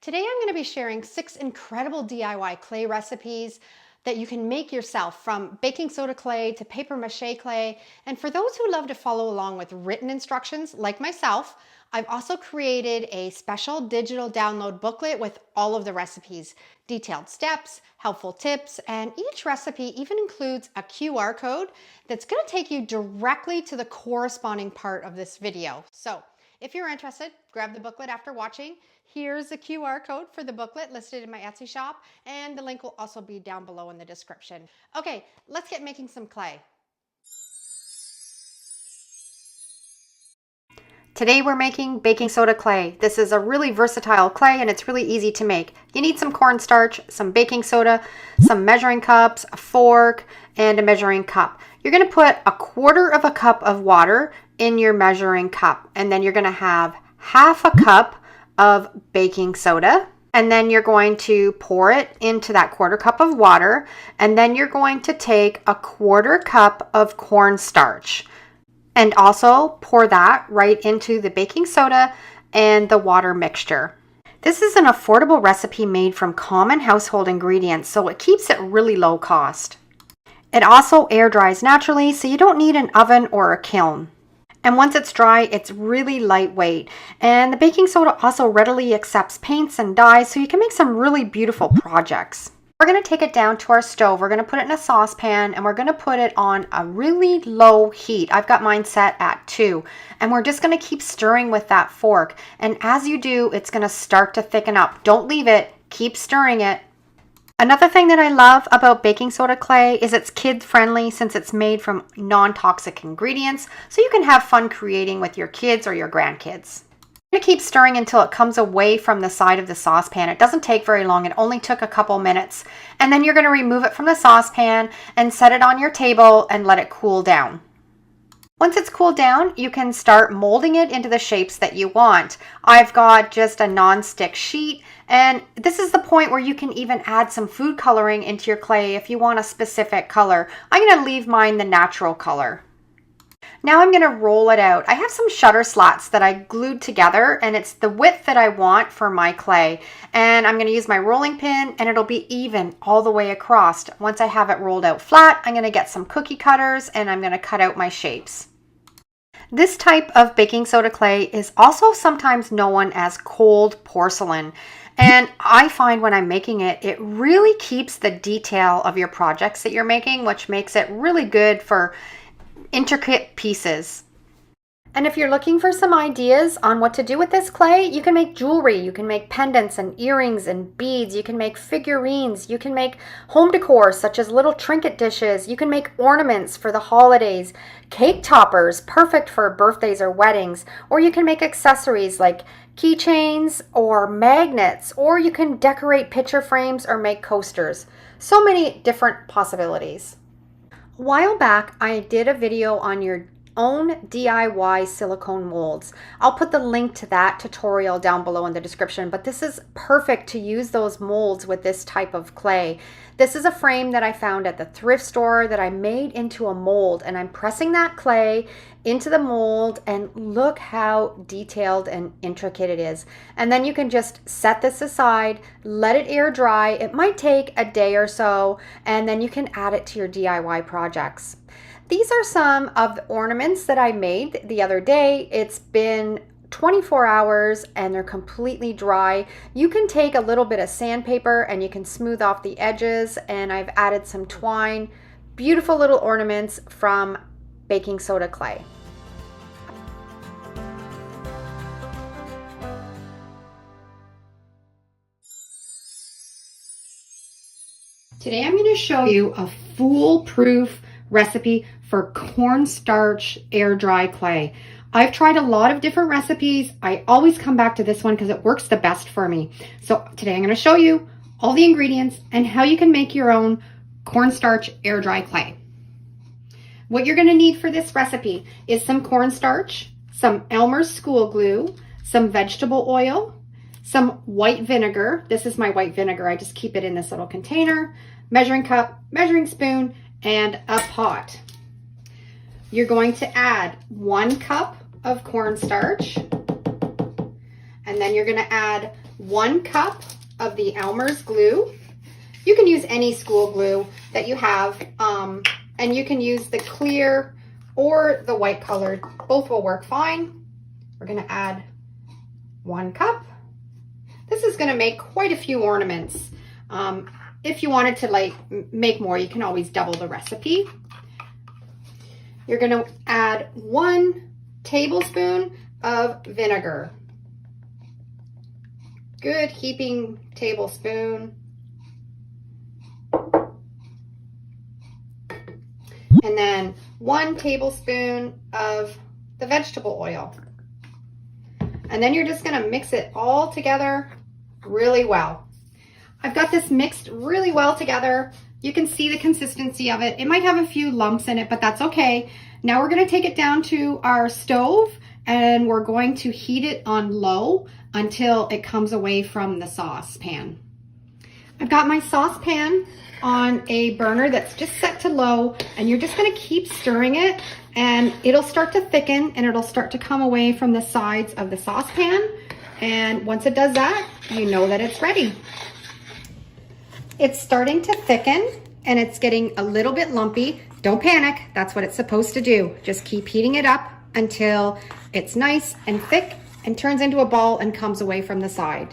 Today I'm going to be sharing 6 incredible DIY clay recipes that you can make yourself, from baking soda clay to paper mache clay. And for those who love to follow along with written instructions like myself, I've also created a special digital download booklet with all of the recipes, detailed steps, helpful tips, and each recipe even includes a QR code that's going to take you directly to the corresponding part of this video. So if you're interested, grab the booklet after watching. Here's a QR code for the booklet listed in my Etsy shop, and the link will also be down below in the description. Okay, let's get making some clay. Today we're making baking soda clay. This is a really versatile clay and it's really easy to make. You need some cornstarch, some baking soda, some measuring cups, a fork, and a measuring cup. You're going to put 1/4 cup of water in your measuring cup, and then you're going to have 1/2 cup of baking soda, and then you're going to pour it into that 1/4 cup of water, and then you're going to take 1/4 cup of cornstarch and also pour that right into the baking soda and the water mixture. This is an affordable recipe made from common household ingredients, so it keeps it really low cost. It also air dries naturally, so you don't need an oven or a kiln. And once it's dry, it's really lightweight. And the baking soda also readily accepts paints and dyes, so you can make some really beautiful projects. We're going to take it down to our stove. We're going to put it in a saucepan, and we're going to put it on a really low heat. I've got mine set at 2. And we're just going to keep stirring with that fork. And as you do, it's going to start to thicken up. Don't leave it. Keep stirring it. Another thing that I love about baking soda clay is it's kid-friendly, since it's made from non-toxic ingredients, so you can have fun creating with your kids or your grandkids. I'm going to keep stirring until it comes away from the side of the saucepan. It doesn't take very long. It only took a couple minutes. And then you're going to remove it from the saucepan and set it on your table and let it cool down. Once it's cooled down, you can start molding it into the shapes that you want. I've got just a non-stick sheet, and this is the point where you can even add some food coloring into your clay if you want a specific color. I'm going to leave mine the natural color. Now I'm going to roll it out. I have some shutter slats that I glued together, and it's the width that I want for my clay. And I'm going to use my rolling pin, and it'll be even all the way across. Once I have it rolled out flat, I'm going to get some cookie cutters, and I'm going to cut out my shapes. This type of baking soda clay is also sometimes known as cold porcelain. And I find when I'm making it, it really keeps the detail of your projects that you're making, which makes it really good for intricate pieces. And if you're looking for some ideas on what to do with this clay, you can make jewelry, you can make pendants and earrings and beads, you can make figurines, you can make home decor such as little trinket dishes, you can make ornaments for the holidays, cake toppers, perfect for birthdays or weddings, or you can make accessories like keychains or magnets, or you can decorate picture frames or make coasters. So many different possibilities. A while back, I did a video on your own DIY silicone molds. I'll put the link to that tutorial down below in the description, but this is perfect to use those molds with this type of clay. This is a frame that I found at the thrift store that I made into a mold, and I'm pressing that clay into the mold, and look how detailed and intricate it is. And then you can just set this aside, let it air dry. It might take a day or so, and then you can add it to your DIY projects. These are some of the ornaments that I made the other day. It's been 24 hours and they're completely dry. You can take a little bit of sandpaper and you can smooth off the edges, and I've added some twine. Beautiful little ornaments from baking soda clay. Today I'm going to show you a foolproof recipe for cornstarch air dry clay. I've tried a lot of different recipes. I always come back to this one because it works the best for me. So today I'm going to show you all the ingredients and how you can make your own cornstarch air dry clay. What you're going to need for this recipe is some cornstarch, some Elmer's school glue, some vegetable oil, some white vinegar. This is my white vinegar. I just keep it in this little container, measuring cup, measuring spoon, and a pot. You're going to add 1 cup of cornstarch, and then you're going to add 1 cup of the Elmer's glue. You can use any school glue that you have, and you can use the clear or the white colored. Both will work fine. We're going to add 1 cup. This is going to make quite a few ornaments. If you wanted to like make more, you can always double the recipe. You're going to add 1 tablespoon of vinegar. Good heaping tablespoon. And then 1 tablespoon of the vegetable oil. And then you're just going to mix it all together really well. I've got this mixed really well together. You can see the consistency of it. It might have a few lumps in it, but that's okay. Now we're going to take it down to our stove and we're going to heat it on low until it comes away from the saucepan. I've got my saucepan on a burner that's just set to low, and you're just going to keep stirring it and it'll start to thicken and it'll start to come away from the sides of the saucepan. And once it does that, you know that it's ready. It's starting to thicken and it's getting a little bit lumpy. Don't panic, that's what it's supposed to do. Just keep heating it up until it's nice and thick and turns into a ball and comes away from the side.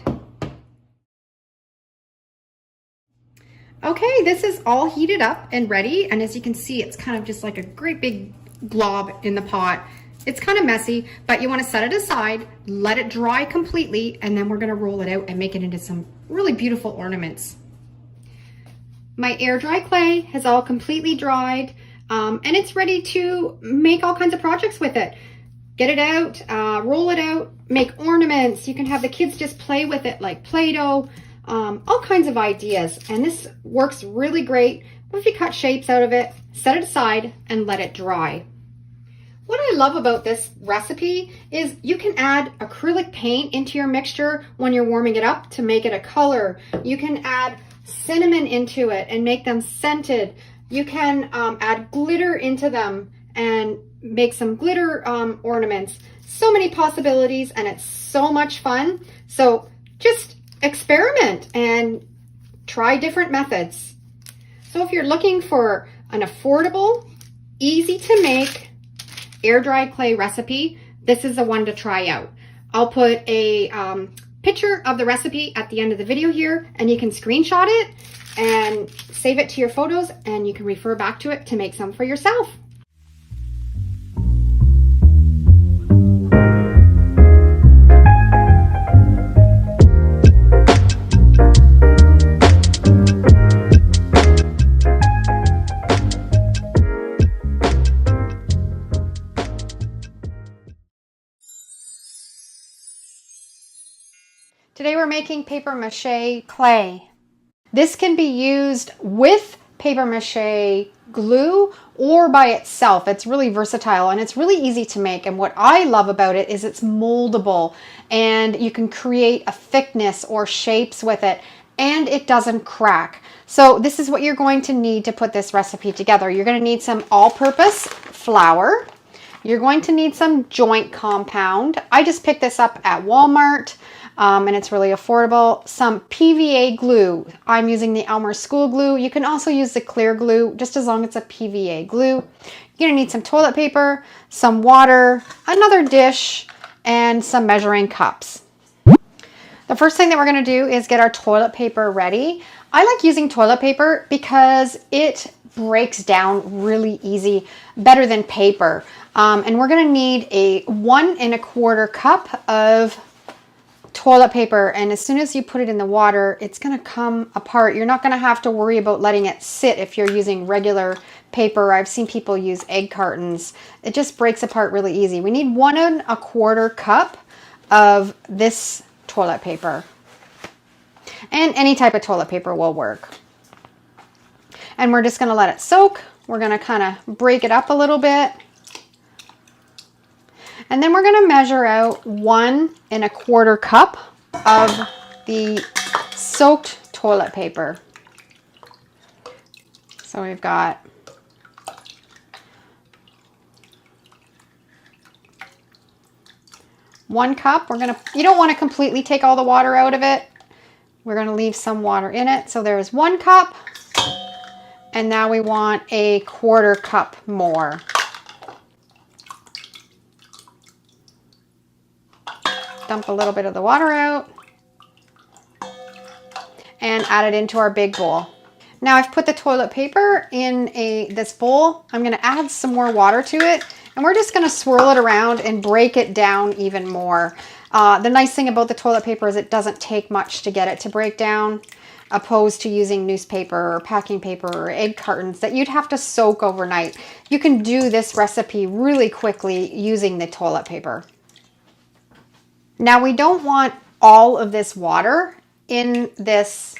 Okay, this is all heated up and ready, and as you can see, it's kind of just like a great big blob in the pot. It's kind of messy, but you want to set it aside, let it dry completely, and then we're going to roll it out and make it into some really beautiful ornaments. My air dry clay has all completely dried, and it's ready to make all kinds of projects with it. Get it out, roll it out, make ornaments. You can have the kids just play with it like Play-Doh. All kinds of ideas, and this works really great if you cut shapes out of it, set it aside, and let it dry. What I love about this recipe is you can add acrylic paint into your mixture when you're warming it up to make it a color. You can add cinnamon into it and make them scented. You can add glitter into them and make some glitter ornaments. So many possibilities, and it's so much fun. So just experiment and try different methods. So if you're looking for an affordable, easy to make air dry clay recipe, this is the one to try out. I'll put a picture of the recipe at the end of the video here, and you can screenshot it and save it to your photos, and you can refer back to it to make some for yourself. Today we're making paper mache clay. This can be used with paper mache glue or by itself. It's really versatile and it's really easy to make. And what I love about it is it's moldable and you can create a thickness or shapes with it, and it doesn't crack. So this is what you're going to need to put this recipe together. You're going to need some all-purpose flour. You're going to need some joint compound. I just picked this up at Walmart. And it's really affordable. Some PVA glue. I'm using the Elmer School glue. You can also use the clear glue, just as long as it's a PVA glue. You're gonna need some toilet paper, some water, another dish, and some measuring cups. The first thing that we're gonna do is get our toilet paper ready. I like using toilet paper because it breaks down really easy, better than paper. And we're gonna need a 1 1/4 cup of toilet paper, and as soon as you put it in the water, it's going to come apart. You're not going to have to worry about letting it sit if you're using regular paper. I've seen people use egg cartons. It just breaks apart really easy. We need 1 1/4 cup of this toilet paper, and any type of toilet paper will work. And we're just going to let it soak. We're going to kind of break it up a little bit. And then we're going to measure out 1 1/4 cup of the soaked toilet paper. So we've got 1 cup. You don't want to completely take all the water out of it. We're going to leave some water in it. So there's 1 cup. And now we want a 1/4 cup more. Dump a little bit of the water out and add it into our big bowl. Now I've put the toilet paper in this bowl. I'm going to add some more water to it, and we're just going to swirl it around and break it down even more. The nice thing about the toilet paper is it doesn't take much to get it to break down, opposed to using newspaper or packing paper or egg cartons that you'd have to soak overnight. You can do this recipe really quickly using the toilet paper. Now we don't want all of this water in this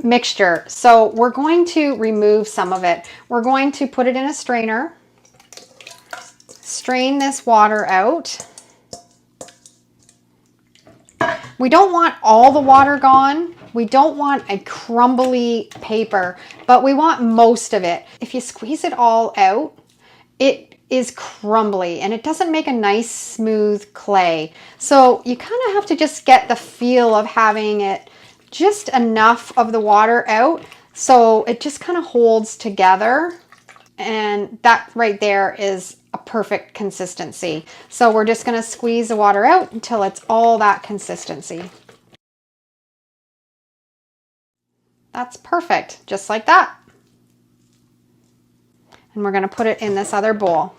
mixture, so we're going to remove some of it. We're going to put it in a strainer, strain this water out. We don't want all the water gone. We don't want a crumbly paper, but we want most of it. If you squeeze it all out, it is crumbly and it doesn't make a nice smooth clay. So you kind of have to just get the feel of having it just enough of the water out so it just kind of holds together, and that right there is a perfect consistency. So we're just going to squeeze the water out until it's all that consistency. That's perfect, just like that. And we're going to put it in this other bowl.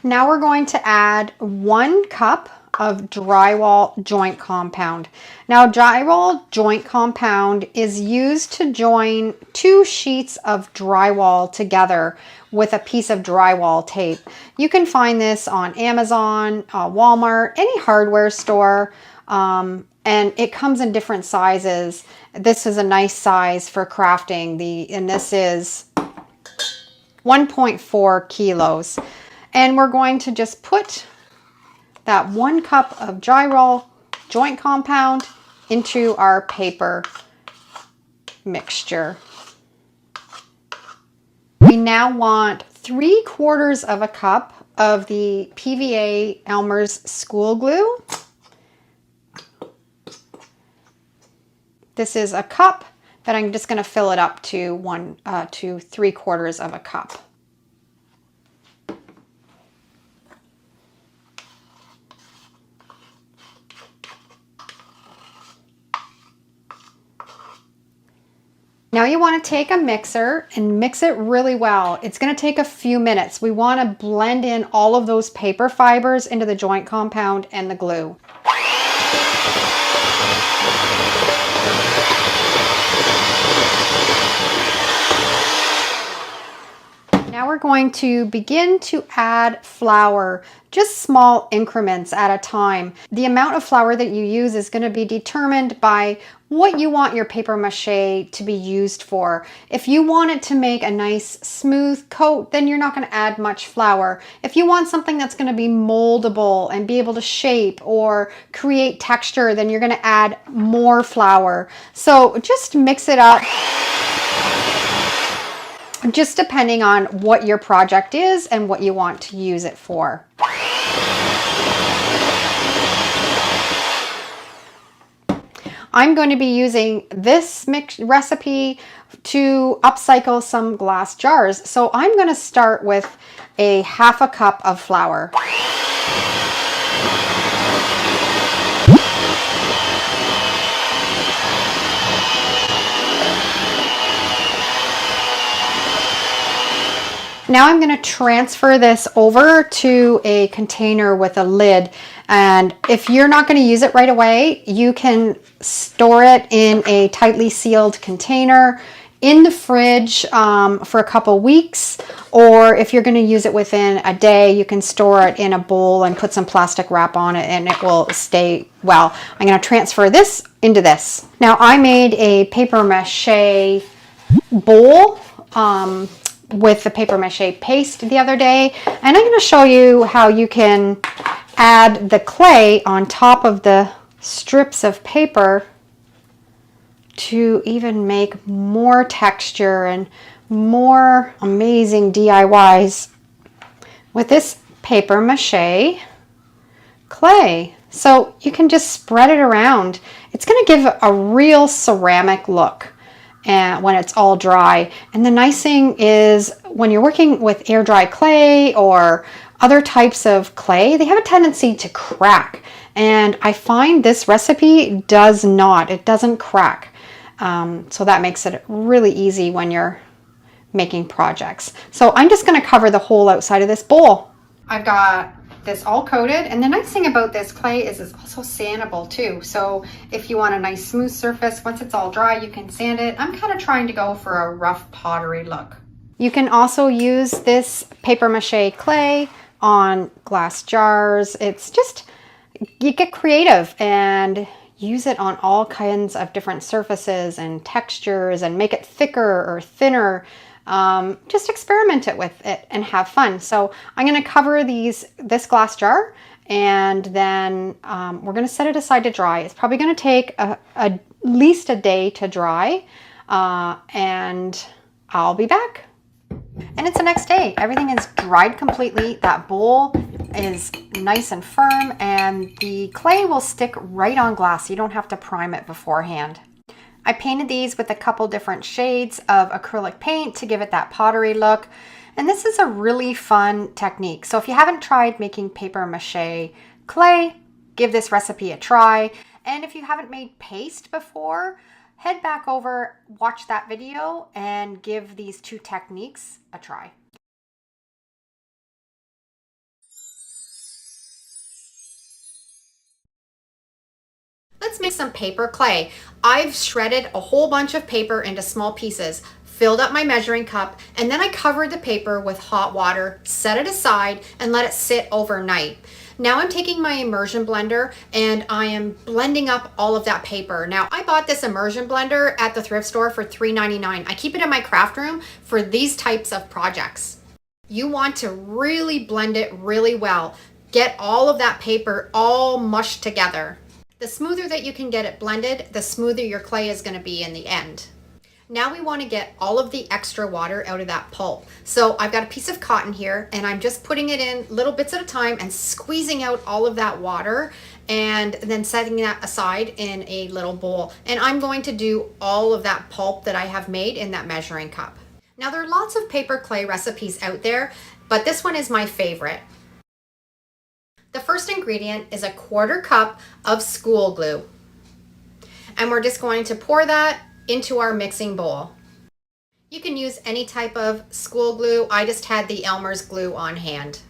Now we're going to add 1 cup of drywall joint compound. Now drywall joint compound is used to join 2 sheets of drywall together with a piece of drywall tape. You can find this on Amazon, Walmart, any hardware store, and it comes in different sizes. This is a nice size for crafting, and this is 1.4 kilos. And we're going to just put that 1 cup of drywall joint compound into our paper mixture. We now want 3/4 of a cup of the PVA Elmer's school glue. This is a cup, but I'm just going to fill it up to 3/4 of a cup. Now you want to take a mixer and mix it really well. It's going to take a few minutes. We want to blend in all of those paper fibers into the joint compound and the glue. Now we're going to begin to add flour, just small increments at a time. The amount of flour that you use is going to be determined by what you want your paper mache to be used for. If you want it to make a nice smooth coat, then you're not going to add much flour. If you want something that's going to be moldable and be able to shape or create texture, then you're going to add more flour. So just mix it up, just depending on what your project is and what you want to use it for. I'm going to be using this mix recipe to upcycle some glass jars. So I'm going to start with a 1/2 cup of flour. Now I'm going to transfer this over to a container with a lid, and if you're not going to use it right away, you can store it in a tightly sealed container in the fridge for a couple weeks, or if you're going to use it within a day, you can store it in a bowl and put some plastic wrap on it and it will stay well. I'm going to transfer this into this. Now I made a paper mache bowl with the paper mache paste the other day, and I'm going to show you how you can add the clay on top of the strips of paper to even make more texture and more amazing DIYs with this paper mache clay. So you can just spread it around. It's going to give a real ceramic look and when it's all dry. And the nice thing is when you're working with air dry clay or other types of clay, they have a tendency to crack. And I find this recipe does not. It doesn't crack. So that makes it really easy when you're making projects. So I'm just going to cover the whole outside of this bowl. I've got this all coated, and the nice thing about this clay is it's also sandable too. So if you want a nice smooth surface, once it's all dry, you can sand it. I'm kind of trying to go for a rough pottery look. You can also use this paper mache clay on glass jars. It's just, you get creative and use it on all kinds of different surfaces and textures and make it thicker or thinner. Just experiment it with it and have fun. So I'm going to cover this glass jar, and then we're going to set it aside to dry. It's probably going to take at least a day to dry, and I'll be back. And it's the next day. Everything is dried completely. That bowl is nice and firm, and the clay will stick right on glass. You don't have to prime it beforehand. I painted these with a couple different shades of acrylic paint to give it that pottery look. And this is a really fun technique. So if you haven't tried making paper mache clay, give this recipe a try. And if you haven't made paste before, head back over, watch that video, and give these two techniques a try. Let's make some paper clay. I've shredded a whole bunch of paper into small pieces, filled up my measuring cup, and then I covered the paper with hot water, set it aside, and let it sit overnight. Now I'm taking my immersion blender and I am blending up all of that paper. Now I bought this immersion blender at the thrift store for $3.99. I keep it in my craft room for these types of projects. You want to really blend it really well. Get all of that paper all mushed together. The smoother that you can get it blended, the smoother your clay is going to be in the end. Now we want to get all of the extra water out of that pulp. So I've got a piece of cotton here, and I'm just putting it in little bits at a time and squeezing out all of that water, and then setting that aside in a little bowl. And I'm going to do all of that pulp that I have made in that measuring cup. Now there are lots of paper clay recipes out there, but this one is my favorite. The first ingredient is a 1/4 cup of school glue. And we're just going to pour that into our mixing bowl. You can use any type of school glue. I just had the Elmer's glue on hand.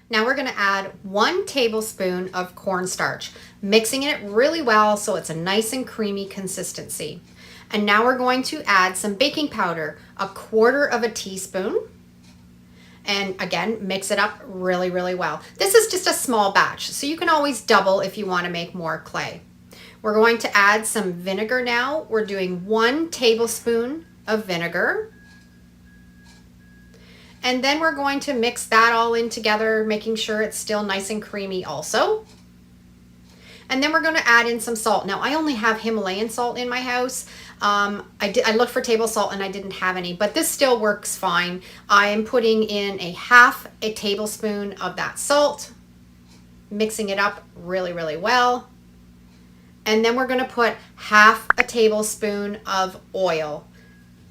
Now we're going to add 1 tablespoon of cornstarch, mixing it really well so it's a nice and creamy consistency. And now we're going to add some baking powder, 1/4 teaspoon. And again, mix it up really, really well. This is just a small batch, so you can always double if you want to make more clay. We're going to add some vinegar now. We're doing 1 tablespoon of vinegar. And then we're going to mix that all in together, making sure it's still nice and creamy also. And then we're going to add in some salt. Now I only have Himalayan salt in my house. I looked for table salt and I didn't have any, but this still works fine. I am putting in 1/2 tablespoon of that salt, mixing it up really, really well. And then we're going to put 1/2 tablespoon of oil.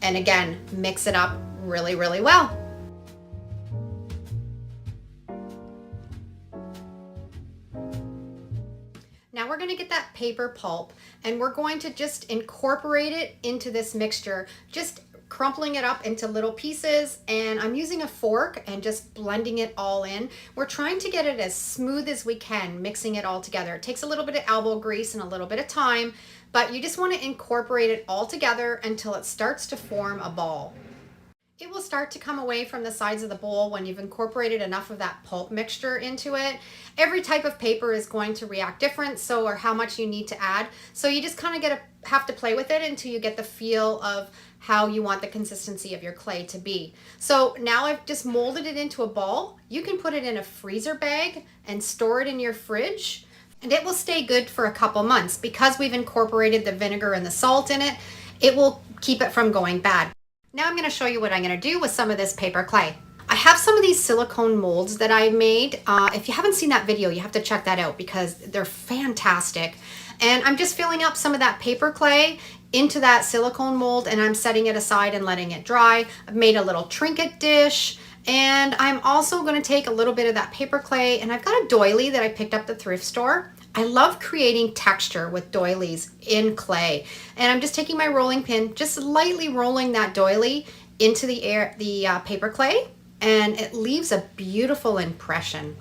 And again, mix it up really, really well. Now we're going to get that paper pulp and we're going to just incorporate it into this mixture, just crumpling it up into little pieces, and I'm using a fork and just blending it all in. We're trying to get it as smooth as we can, mixing it all together. It takes a little bit of elbow grease and a little bit of time, but you just want to incorporate it all together until it starts to form a ball. It will start to come away from the sides of the bowl when you've incorporated enough of that pulp mixture into it. Every type of paper is going to react different, so or how much you need to add. So you just kind of have to play with it until you get the feel of how you want the consistency of your clay to be. So now I've just molded it into a ball. You can put it in a freezer bag and store it in your fridge, and it will stay good for a couple months. Because we've incorporated the vinegar and the salt in it, it will keep it from going bad. Now I'm going to show you what I'm going to do with some of this paper clay. I have some of these silicone molds that I made. If you haven't seen that video, you have to check that out because they're fantastic. And I'm just filling up some of that paper clay into that silicone mold, and I'm setting it aside and letting it dry. I've made a little trinket dish, and I'm also going to take a little bit of that paper clay, and I've got a doily that I picked up at the thrift store. I love creating texture with doilies in clay, and I'm just taking my rolling pin, just lightly rolling that doily into the paper clay, and it leaves a beautiful impression.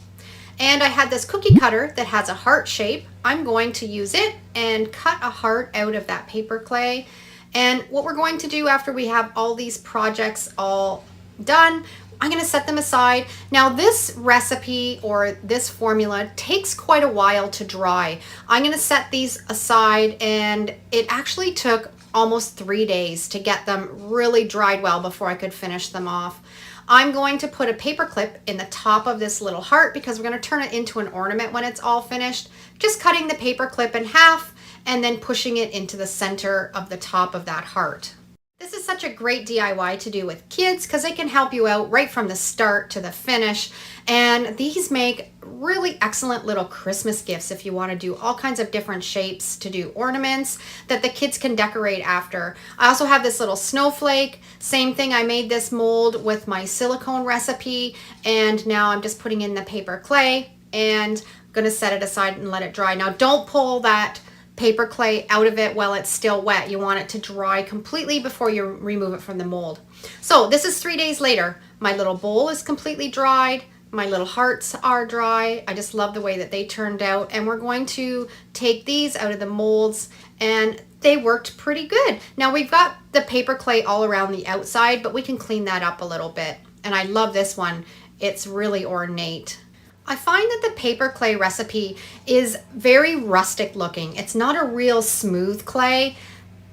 And I had this cookie cutter that has a heart shape. I'm going to use it and cut a heart out of that paper clay. And what we're going to do after we have all these projects all done, I'm going to set them aside. Now this recipe or this formula takes quite a while to dry. I'm going to set these aside, and it actually took almost 3 days to get them really dried well before I could finish them off. I'm going to put a paper clip in the top of this little heart because we're going to turn it into an ornament when it's all finished. Just cutting the paper clip in half and then pushing it into the center of the top of that heart. This is such a great DIY to do with kids because they can help you out right from the start to the finish. And these make really excellent little Christmas gifts if you want to do all kinds of different shapes to do ornaments that the kids can decorate after. I also have this little snowflake. Same thing, I made this mold with my silicone recipe, and now I'm just putting in the paper clay and I'm going to set it aside and let it dry. Now don't pull that paper clay out of it while it's still wet. You want it to dry completely before you remove it from the mold. So this is 3 days later. My little bowl is completely dried. My little hearts are dry. I just love the way that they turned out. And we're going to take these out of the molds, and they worked pretty good. Now we've got the paper clay all around the outside, but we can clean that up a little bit. And I love this one. It's really ornate. I find that the paper clay recipe is very rustic looking. It's not a real smooth clay.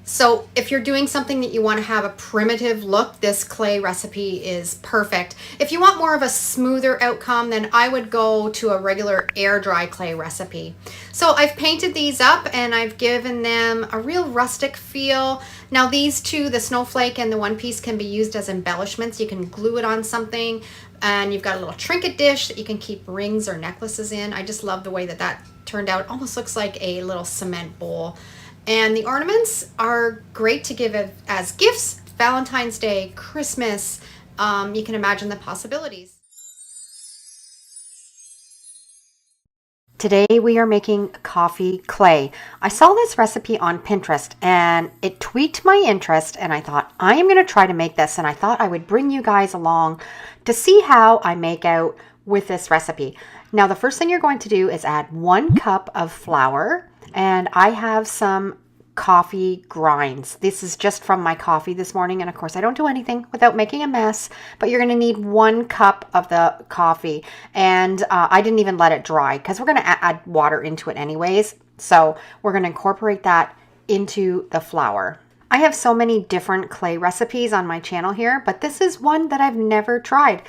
So if you're doing something that you want to have a primitive look, this clay recipe is perfect. If you want more of a smoother outcome, then I would go to a regular air dry clay recipe. So I've painted these up and I've given them a real rustic feel. Now these two, the snowflake and the one piece, can be used as embellishments. You can glue it on something, and you've got a little trinket dish that you can keep rings or necklaces in. I just love the way that that turned out. Almost looks like a little cement bowl. And the ornaments are great to give as gifts, Valentine's Day, Christmas. You can imagine the possibilities. Today we are making coffee clay. I saw this recipe on Pinterest and it tweaked my interest, and I thought I am going to try to make this, and I thought I would bring you guys along to see how I make out with this recipe. Now the first thing you're going to do is add 1 cup of flour, and I have some coffee grinds. This is just from my coffee this morning, and of course I don't do anything without making a mess, but you're going to need 1 cup of the coffee, and I didn't even let it dry because we're going to add water into it anyways, so we're going to incorporate that into the flour. I have so many different clay recipes on my channel here, but this is one that I've never tried.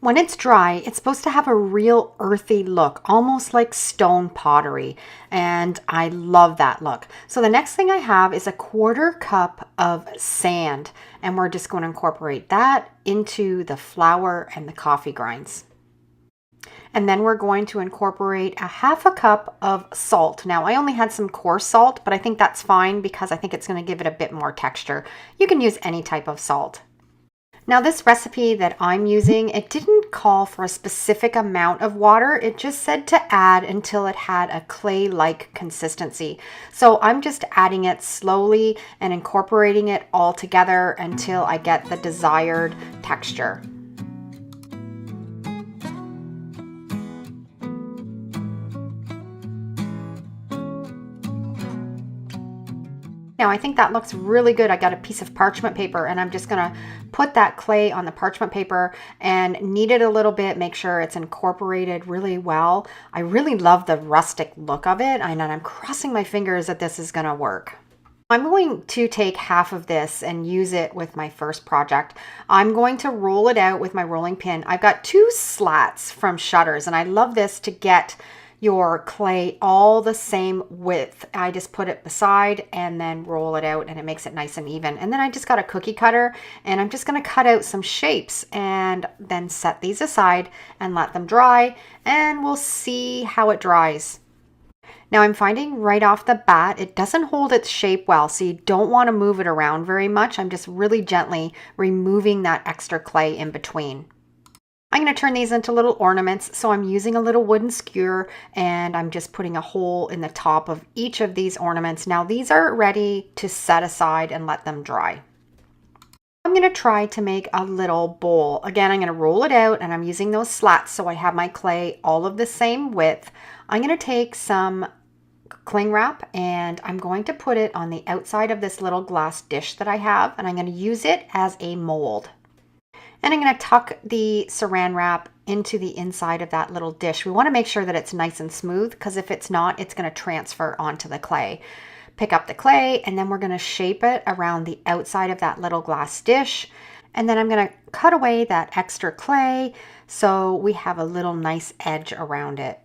When it's dry, it's supposed to have a real earthy look, almost like stone pottery, and I love that look. So the next thing I have is a 1/4 cup of sand, and we're just going to incorporate that into the flour and the coffee grinds. And then we're going to incorporate a 1/2 cup of salt. Now I only had some coarse salt, but I think that's fine because I think it's going to give it a bit more texture. You can use any type of salt. Now this recipe that I'm using, it didn't call for a specific amount of water. It just said to add until it had a clay-like consistency. So I'm just adding it slowly and incorporating it all together until I get the desired texture. Now I think that looks really good. I got a piece of parchment paper and I'm just gonna put that clay on the parchment paper and knead it a little bit, make sure it's incorporated really well. I really love the rustic look of it, and I'm crossing my fingers that this is gonna work. I'm going to take half of this and use it with my first project. I'm going to roll it out with my rolling pin. I've got 2 slats from Shutters, and I love this to get your clay all the same width. I just put it beside and then roll it out, and it makes it nice and even. And then I just got a cookie cutter, and I'm just going to cut out some shapes and then set these aside and let them dry, and we'll see how it dries. Now I'm finding right off the bat, it doesn't hold its shape well, so you don't want to move it around very much. I'm just really gently removing that extra clay in between. I'm going to turn these into little ornaments, so I'm using a little wooden skewer, and I'm just putting a hole in the top of each of these ornaments. Now these are ready to set aside and let them dry. I'm going to try to make a little bowl. Again, I'm going to roll it out, and I'm using those slats so I have my clay all of the same width. I'm going to take some cling wrap, and I'm going to put it on the outside of this little glass dish that I have, and I'm going to use it as a mold. And I'm going to tuck the saran wrap into the inside of that little dish. We want to make sure that it's nice and smooth, because if it's not, it's going to transfer onto the clay. Pick up the clay, and then we're going to shape it around the outside of that little glass dish. And then I'm going to cut away that extra clay so we have a little nice edge around it.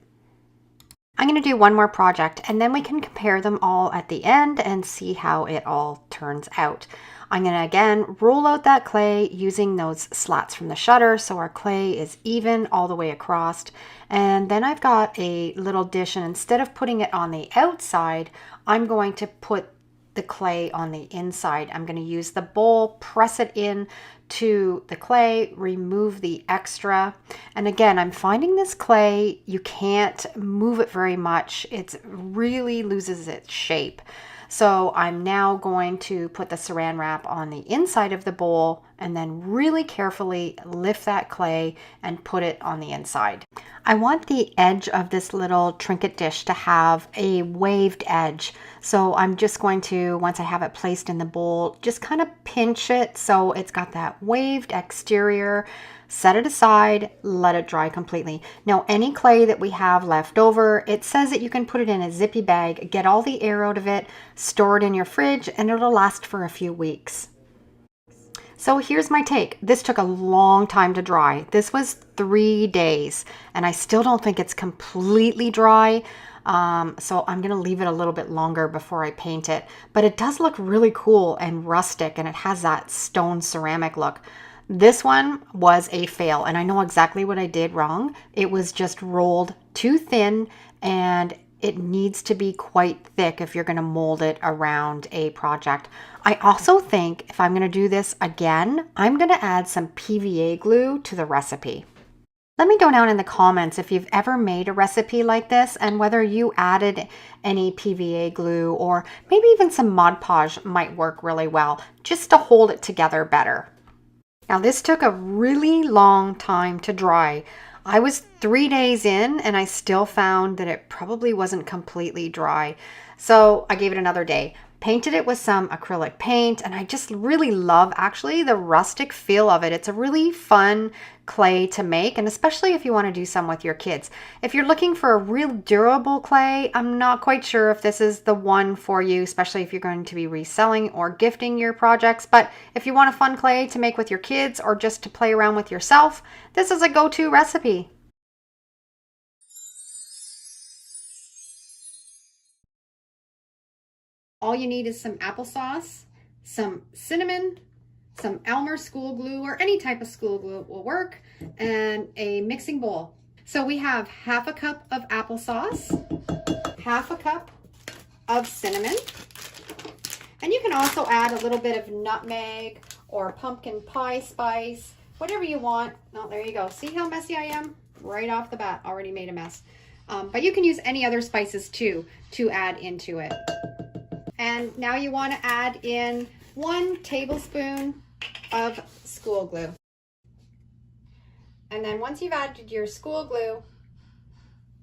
I'm going to do one more project, and then we can compare them all at the end and see how it all turns out. I'm going to again roll out that clay using those slats from the shutter so our clay is even all the way across. And then I've got a little dish, and instead of putting it on the outside, I'm going to put the clay on the inside. I'm going to use the bowl, press it in to the clay, remove the extra. And again, I'm finding this clay, you can't move it very much. It really loses its shape. So I'm now going to put the saran wrap on the inside of the bowl, and then really carefully lift that clay and put it on the inside. I want the edge of this little trinket dish to have a waved edge. So I'm just going to, once I have it placed in the bowl, just kind of pinch it so it's got that waved exterior. Set it aside, let it dry completely. Now, any clay that we have left over, it says that you can put it in a zippy bag, get all the air out of it, store it in your fridge, and it'll last for a few weeks. So here's my take. This took a long time to dry. This was 3 days, and I still don't think it's completely dry. So I'm going to leave it a little bit longer before I paint it. But it does look really cool and rustic, and it has that stone ceramic look. This one was a fail, and I know exactly what I did wrong. It was just rolled too thin, and it needs to be quite thick if you're going to mold it around a project. I also think if I'm going to do this again, I'm going to add some PVA glue to the recipe. Let me know down in the comments if you've ever made a recipe like this and whether you added any PVA glue, or maybe even some Mod Podge might work really well just to hold it together better. Now this took a really long time to dry. I was 3 days in, and I still found that it probably wasn't completely dry. So I gave it another day. Painted it with some acrylic paint, and I just really love actually the rustic feel of it. It's a really fun clay to make, and especially if you want to do some with your kids. If you're looking for a real durable clay, I'm not quite sure if this is the one for you, especially if you're going to be reselling or gifting your projects. But if you want a fun clay to make with your kids or just to play around with yourself, this is a go-to recipe. All you need is some applesauce, some cinnamon, some Elmer school glue, or any type of school glue will work, and a mixing bowl. So we have half a cup of applesauce, half a cup of cinnamon, and you can also add a little bit of nutmeg or pumpkin pie spice, whatever you want. Oh, there you go. See how messy I am? Right off the bat, already made a mess. But you can use any other spices too to add into it. And now you want to add in 1 tablespoon of school glue. And then once you've added your school glue,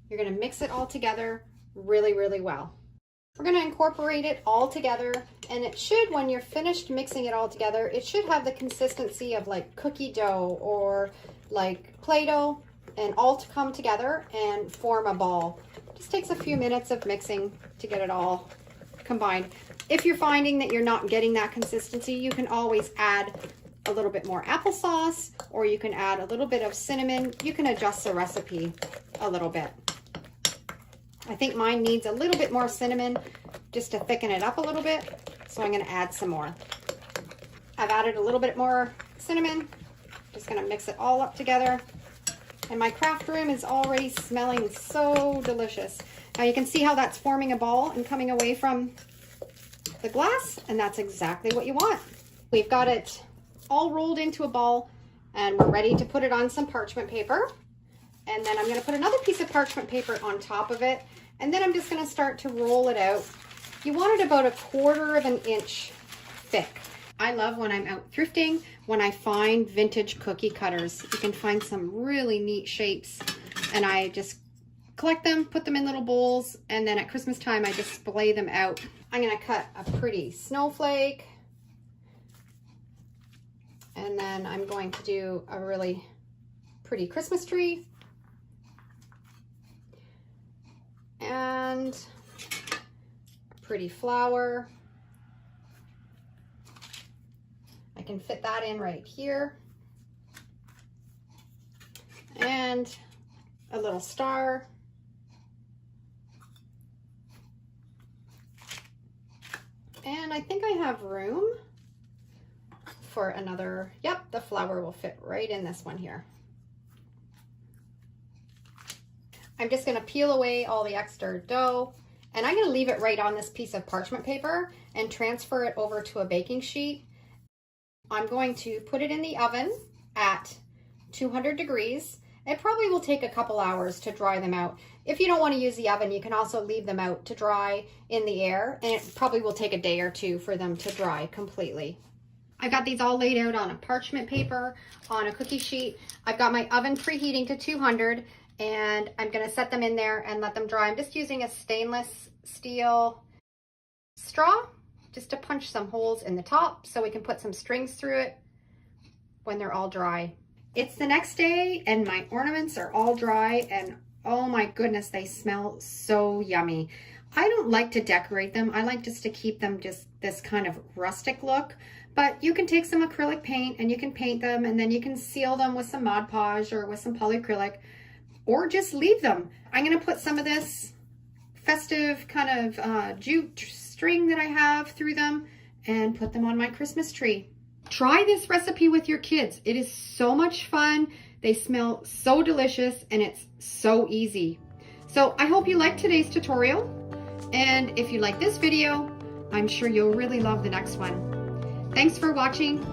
you're going to mix it all together really, really well. We're going to incorporate it all together, and it should, when you're finished mixing it all together, it should have the consistency of like cookie dough or like Play-Doh, and all to come together and form a ball. It just takes a few minutes of mixing to get it all combined. If you're finding that you're not getting that consistency, you can always add a little bit more applesauce, or you can add a little bit of cinnamon. You can adjust the recipe a little bit. I think mine needs a little bit more cinnamon just to thicken it up a little bit. So I'm going to add some more. I've added a little bit more cinnamon. Just going to mix it all up together. And my craft room is already smelling so delicious. Now you can see how that's forming a ball and coming away from the glass, and that's exactly what you want. We've got it all rolled into a ball, and we're ready to put it on some parchment paper. And then I'm going to put another piece of parchment paper on top of it, and then I'm just going to start to roll it out. You want it about 1/4 of an inch thick. I love when I'm out thrifting, when I find vintage cookie cutters. You can find some really neat shapes, and I just collect them, put them in little bowls, and then at Christmas time I display them out. I'm going to cut a pretty snowflake, and then I'm going to do a really pretty Christmas tree, and a pretty flower. I can fit that in right here, and a little star. And I think I have room for another, yep, the flower will fit right in this one here. I'm just gonna peel away all the extra dough, and I'm gonna leave it right on this piece of parchment paper and transfer it over to a baking sheet. I'm going to put it in the oven at 200 degrees. It probably will take a couple hours to dry them out. If you don't want to use the oven, you can also leave them out to dry in the air, and it probably will take a day or two for them to dry completely. I've got these all laid out on a parchment paper, on a cookie sheet. I've got my oven preheating to 200, and I'm going to set them in there and let them dry. I'm just using a stainless steel straw just to punch some holes in the top so we can put some strings through it when they're all dry. It's the next day and my ornaments are all dry, and oh my goodness, they smell so yummy. I don't like to decorate them. I like just to keep them just this kind of rustic look, but you can take some acrylic paint and you can paint them, and then you can seal them with some Mod Podge or with some polyacrylic, or just leave them. I'm gonna put some of this festive kind of jute string that I have through them and put them on my Christmas tree. Try this recipe with your kids. It is so much fun. They smell so delicious, and it's so easy. So I hope you liked today's tutorial. And if you like this video, I'm sure you'll really love the next one. Thanks for watching.